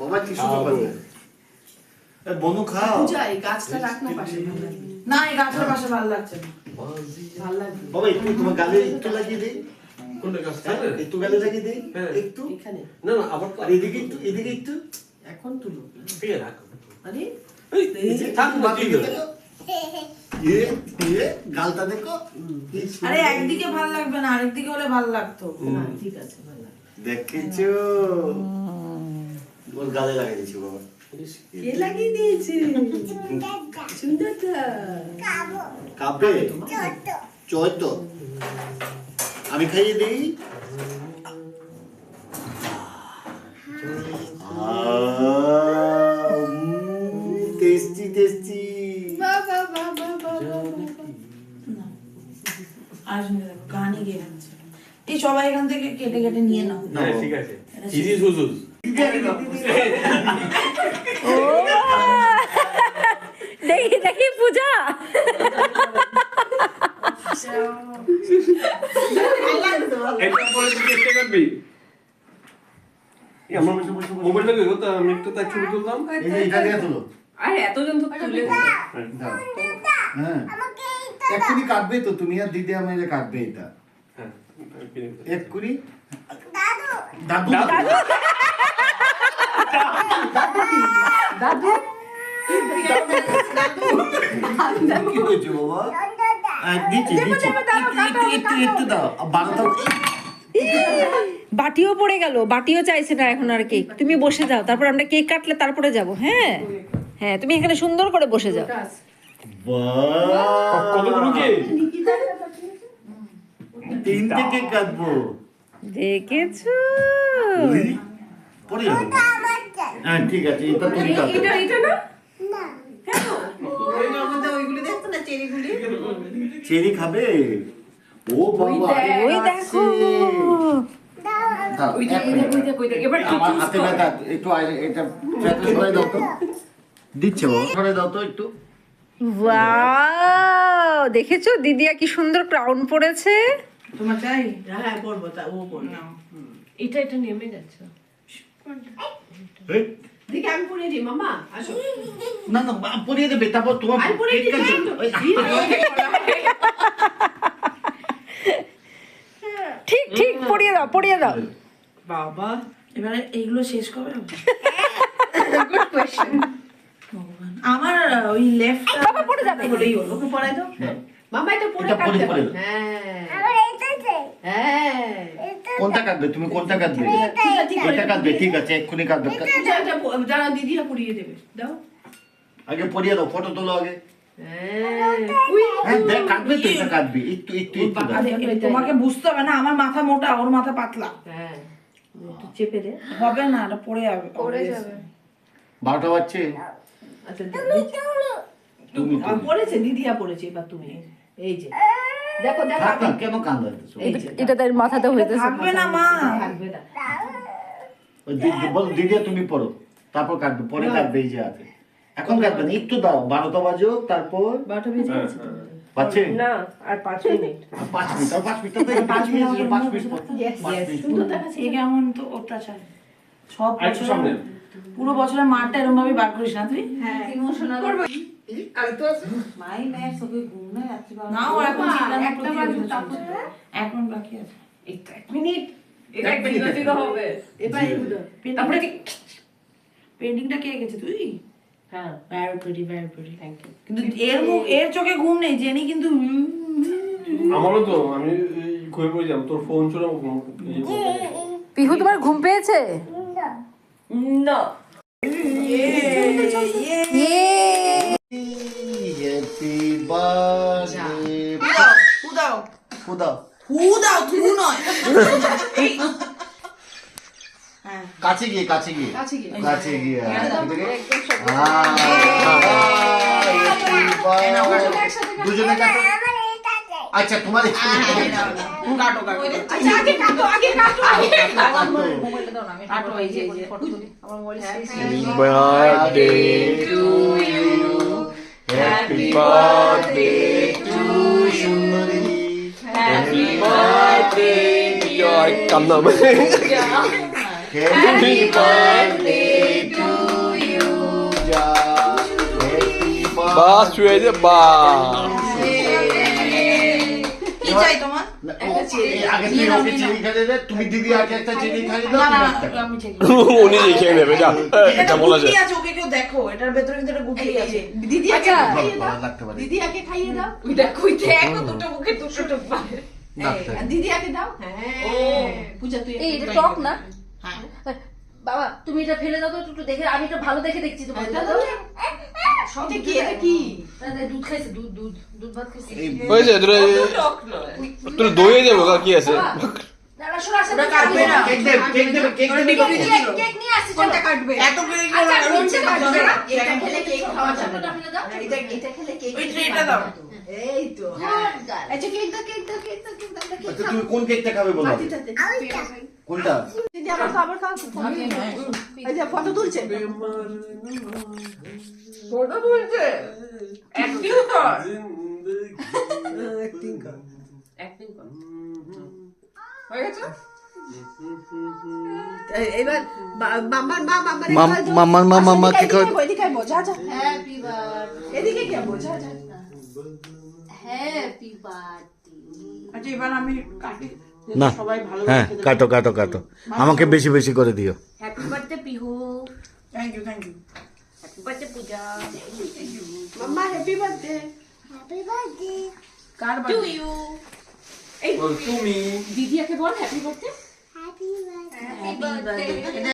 বাবা tissue paper বনু খাও। পূজা এই গাছটা রাখ না পাশে, না এই গাছটার পাশে ভালো লাগছে না, ভালো লাগছে বাবা একটু তোমার গালে একটু লাগিয়ে দিই। কোনটা গাছ? একটু গালে লাগিয়ে দিই একটু। এখানে না না আবার আর এদিকে একটু, এদিকে একটু। এখন তুলো। ঠিক আছে রাখো। আরে এই যে থাক না কি হলো? গালটা দেখো। আরে একদিকে ভালো লাগবে না, আরেকদিকে হলে ভালো লাগতো। না ঠিক আছে, ভালো লাগবে। দেখেছো ওর গালে লাগিয়ে দিয়েছি বাবা। কে লাগিয়ে দিয়েছে? সুন্দরটা কাবে চৈত আমি খাইয়ে দিই। Tasty tasty. আর গানই গেয়ে যাচ্ছে। এই সবাই এখান থেকে কেটে কেটে নিয়ে নাও। হ্যাঁ ঠিক আছে। ইজি সুজুজ। দেখি দেখি পূজা এটা পরে তুই চেষ্টা করবি। এই আমার মোবাইলটা কই গো? তা আমি একটু তার ছবি তুললাম। এই যে এটা দিয়ে তুলো। আরে এতজন তো তুলে দাও। হ্যাঁ এক্ষুনি কাটবে তো তুমি আর দিদি আমাকে কাটবে এটা। হ্যাঁ এক্ষুনি দাদু দাদু দাদু কি হয়েছে বাবা? দিচ্ছি দিচ্ছি একটু দাও। বারোটা বাটিও পড়ে গেল, বাটিও চাইছে না এখন আর কেক। তুমি বসে যাও, তারপর আমরা কেক কাটলে তারপরে যাব। হ্যাঁ হ্যাঁ, তুমি এখানে সুন্দর করে বসে যাও। বাহ কতগুলো কি? তিনটে কেক কাটবো। দেখেছো? পরে যাবো। হ্যাঁ ঠিক আছে, এটা তুমি কাটবে। এটা না ওই আমাদের ওইগুলি দেখছো না, চেরিগুলি চেরি খাবে? ও বাবা ওই দেখো, দাও, এক মিনিট। এবার আমার হাতে ব্যথা, একটু এটা ট্র্যাকে সরাই দাও তো। দিচ্ছে বাবা, সরাই দাও তো একটু। ওয়াও, দেখেছো দিদিয়া কি সুন্দর ক্রাউন পরেছে। তোমার চাই? হ্যাঁ পড়বো, তা ও পড়বে। এটা নেমে যাচ্ছে। এই, দেখি আমি পড়িয়ে দিই মামা, আসো। না না পরিয়ে দেবে, তারপর তোমার আমি পড়িয়ে কেক দিই, কাটবে। ওই, ঠিক ঠিক, পরিয়ে দাও পরিয়ে দাও। বাবা এবারে এইগুলো শেষ কবে হবে? ভগবান, আমার ওই লেফট বাবা পড়ে যাবে। বলেই হলো, ওকে পড়াই দাও। মামা এটা পরে এটা পরে কাটতে পরে পারো। দাও। হ্যাঁ হ্যাঁ কোনটা কাটবে তুমি? কোনটা কাটবে? এটা কাটবে, ঠিক আছে এক্ষুনি কাটবে। যারা দিদিরা পড়িয়ে দেবে, দাও। আগে পরিয়ে দাও, ফটো তোলো আগে। হ্যাঁ হ্যাঁ দেখ কাটবে তো, এটা কাটবে একটু একটু একটু দাও। আরে, তোমাকে বুঝতে হবে না, আমার মাথা মোটা, ওর মাথা পাতলা। হ্যাঁ একটু চেপে দে। হবে না, এটা পড়ে যাবে। পড়ে যাবে। 12টা বাজছে। আচ্ছা তুমি আর পড়েছে, দিদিয়া পড়েছে, এবার তুমি। এই যে দেখো দেখো থাক না, কেন কান্দাইতেছো? এটা তার মাথাতে হইতেছে। থাকবে না মা। থাকবে না। ওই বল দিদি তুমি পড়ো, তারপর কাটবে, পরে কাটবে। এই যে আছে, এখন কাটবে না, একটু দাও। 12টা বাজো, তারপর 12টা বেজে গেছে তো। বাজছে না আর 5 মিনিট। 5 মিনিট, আর 5 মিনিট তো 5 মিনিট 5 মিনিট পর। Yes, 5 yes, minute. সুন্দর দেখাচ্ছে। এ কেমন তো অত্যাচার। সব আরেকটু বছর সামনে। পুরো বছরের মাঠটা এরকম ভাবে বার করিস না তুই। ইমোশনাল করবে। মাই মেয়ের চোখে ঘুম না যাচ্ছে বাবা। না ও এখন চিন্তা না করতে হবে। এখন বাকি আছে। 1 মিনিট। এটা এক মিনিট। বিরতি হবে। এবার এগুলো। তারপরে কি? পেন্টিংটা কে এঁকেছে তুই? হ্যাঁ very pretty, very pretty. Thank you. কিন্তু এর চোখে ঘুম নেই, জেনি কিন্তু আমারও তো, আমি ঘুরে পড়ে যাব। তোর ফোন ছিল পিহু তোমার ঘুম পেয়েছে? না হ্যাপি বার্থডে। ফু দাও, ফু দাও। ফু দাও, থু নয়। হ্যাঁ, কাছে গিয়ে কাছে গিয়ে কাছে গিয়ে। কাছে গিয়ে একদম সব। দুজনে কাটো। আচ্ছা তোমার কাটো কাটো। আচ্ছা আগে কাটো আগে কাটো আগে কাটো। মোবাইলটা দাও না আমি কাটো, এই যে, এই যে। ফটো তুলি আমার মোবাইল শেষ birthday to you. Happy birthday to Shunari. Happy birthday to you. কান্নাম। Happy birthday to বাস হয়েছে বাস। কি চাই তোমার? আগে তুই ওকে চিনি খাইয়ে দে, তুমি দিদি আগে একটা চিনি খাইয়ে দাও, না না তুমি একটা খাও। আমি চাই। ও নিজেই খেয়ে নেবে, যা এটা বলা যায়। গুটি আছে, ওকে কেউ দেখো, এটার ভেতরে কিন্তু একটা গুটি আছে। দিদি আগে খাইয়ে দাও ভালো লাগতে পারে। দিদি আগে খাইয়ে দাও ওই দেখো, ওই দেখো, দুটো মুখে দুটো টোপ পায়। লাগতে আর দিদি আগে দাও পূজা তুই এই এটা টক না হ্যাঁ। বাবা তুমি এটা ফেলে দাও তো একটু দেখে, আমি এটা ভালো দেখে দেখছি তোমার এটা কি এটা কি দুধ খাইছে, দুধ দুধ দুধ ভাত খাইছে। হয়েছে তোরা টক নয়। তোরা দইয়ে যাবো কি আছে? দাঁড়া, শোনো, আসো, ওরা কাটবে না। কেক দেবে, কেক দেবে, কেক ওরা দেবে। ডিপে দিতে দিল। কেক নিয়ে আসছি, কোনটা চলো। কাটবে এত করে কি আচ্ছা, ওরা কোনটা কাটবে না? এটা খেলে কেক খাওয়া যাবে ছোটটা না ফেলে দাও। এটা খেলে কেক ওই ট্রেটা দাও। এই তো Good girl. আচ্ছা কেক দাও কেক দাও কেক দাও কেক দাও কেক আচ্ছা, তুমি কোন কেকটা খাবে বলো? মাটিটাতে কোনটা? দিদি আবার খাবার খাও আচ্ছা ফটো তুলছে ফটো তুলছে। অ্যাক্টিং কর। অ্যাক্টিং কর। হয়ে গেছে? এবার মাম্মার মা মাম্মার মা মাম্মাকে খাওয়া- এদিকে বোঝা যা Happy birthday. এদিকে কে বোঝা যা Happy birthday. আচ্ছা, এবার আমি কাটি। না, সবাই ভালো হ্যাঁ কাটো কাটো কাটো, আমাকে বেশি বেশি করে দিও। Happy birthday Pihu. Thank you thank you. Happy birthday Puja. Mamma happy birthday কার বার্থডে? তুমি দিদিয়াকে বল হ্যাপি বার্থডে। Happy birthday.